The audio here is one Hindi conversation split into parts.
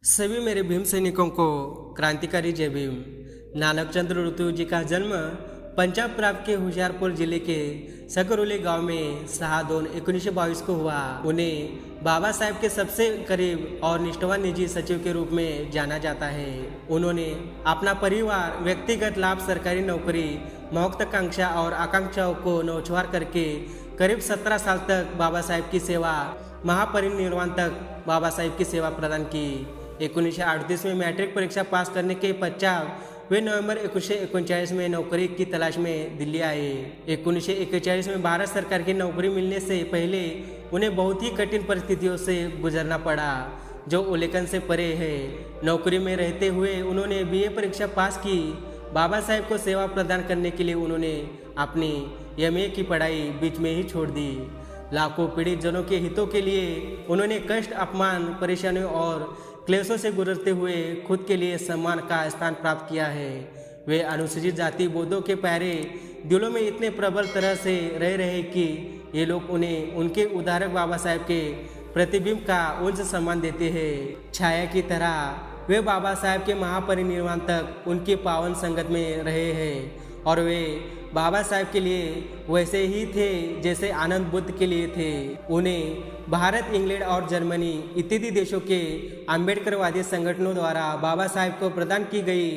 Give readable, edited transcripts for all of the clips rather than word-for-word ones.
सभी मेरे भीम सैनिकों को क्रांतिकारी जय भीम। नानक चंद्र ऋतु जी का जन्म पंजाब प्रांत के होशियारपुर जिले के सकरोली गांव में 6/2/1922 को हुआ। उन्हें बाबा साहेब के सबसे करीब और निष्ठावान निजी सचिव के रूप में जाना जाता है। उन्होंने अपना परिवार, व्यक्तिगत लाभ, सरकारी नौकरी, महत्वाकांक्षा और आकांक्षाओं को नौछावर करके करीब 17 साल तक बाबा साहेब की सेवा, महापरिनिर्वाण तक बाबा साहेब की सेवा प्रदान की। 1938 में मैट्रिक परीक्षा पास करने के पश्चात वे नवंबर 1939 में नौकरी की तलाश में दिल्ली आए। 1941 में भारत सरकार की नौकरी मिलने से पहले उन्हें बहुत ही कठिन परिस्थितियों से गुजरना पड़ा, जो उल्लेखन से परे है। नौकरी में रहते हुए उन्होंने बीए परीक्षा पास की। बाबा साहेब को सेवा प्रदान करने के लिए उन्होंने अपनी एमए की पढ़ाई बीच में ही छोड़ दी। लाखों पीड़ित जनों के हितों के लिए उन्होंने कष्ट, अपमान, परेशानियों और क्लेशों से गुजरते हुए खुद के लिए सम्मान का स्थान प्राप्त किया है। वे अनुसूचित जाति बौद्धों के प्यारे दिलों में इतने प्रबल तरह से रह रहे कि ये लोग उन्हें उनके उदारक बाबा साहेब के प्रतिबिंब का उच्च सम्मान देते हैं। छाया की तरह वे बाबा साहेब के महापरिनिर्वाण तक उनकी पावन संगत में रहे हैं और वे बाबा साहेब के लिए वैसे ही थे जैसे आनंद बुद्ध के लिए थे। उन्हें भारत, इंग्लैंड और जर्मनी इत्यादि देशों के अम्बेडकरवादी संगठनों द्वारा बाबा साहेब को प्रदान की गई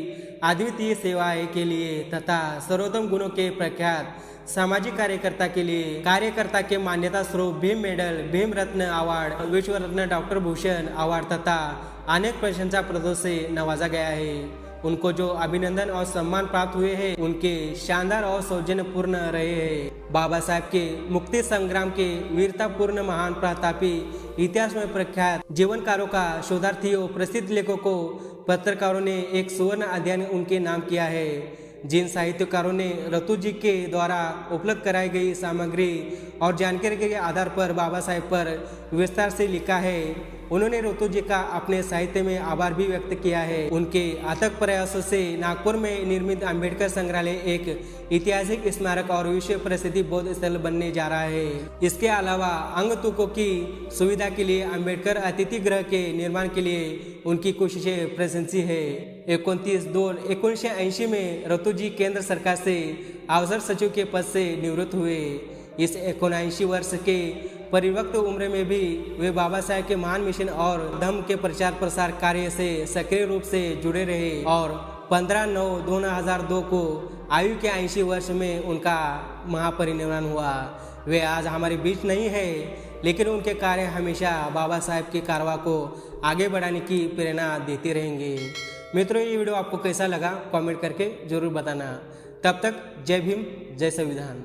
अद्वितीय सेवाएं के लिए तथा सर्वोत्तम गुणों के प्रख्यात सामाजिक कार्यकर्ता के मान्यता स्वरूप भीम मेडल, भीम रत्न अवार्ड, विश्व रत्न, डॉक्टर भूषण अवार्ड तथा अनेक प्रशंसा पदों से नवाजा गया है। उनको जो अभिनंदन और सम्मान प्राप्त हुए हैं उनके शानदार और सौजन्यपूर्ण रहे हैं। बाबा साहेब के मुक्ति संग्राम के वीरतापूर्ण, महान, प्रतापी, इतिहास में प्रख्यात जीवनकारों का शोधार्थियों, प्रसिद्ध लेखकों, पत्रकारों ने एक सुवर्ण अध्ययन उनके नाम किया है। जिन साहित्यकारों ने रतु जी के द्वारा उपलब्ध कराई गई सामग्री और जानकारी के आधार पर बाबा साहेब पर विस्तार से लिखा है, उन्होंने रतु जी का अपने साहित्य में आभार भी व्यक्त किया है। उनके अथक प्रयासों से नागपुर में निर्मित अम्बेडकर संग्रहालय एक ऐतिहासिक स्मारक और विश्व प्रसिद्ध बौद्ध स्थल बनने जा रहा है। इसके अलावा आगंतुकों की सुविधा के लिए अम्बेडकर अतिथि गृह के निर्माण के लिए उनकी कोशिशें प्रशंसनीय है। 29/2/1980 में रतु जी केंद्र सरकार से अवसर सचिव के पद से निवृत्त हुए। इस 79 वर्ष के परिपक्व उम्र में भी वे बाबा साहेब के महान मिशन और धम्म के प्रचार प्रसार कार्य से सक्रिय रूप से जुड़े रहे और 15/9/2002 को आयु के 80 वर्ष में उनका महापरिनिर्वाण हुआ। वे आज हमारे बीच नहीं है, लेकिन उनके कार्य हमेशा बाबा साहेब के कारवा को आगे बढ़ाने की प्रेरणा देते रहेंगे। मित्रों, ये वीडियो आपको कैसा लगा कमेंट करके जरूर बताना। तब तक जय भीम, जय संविधान।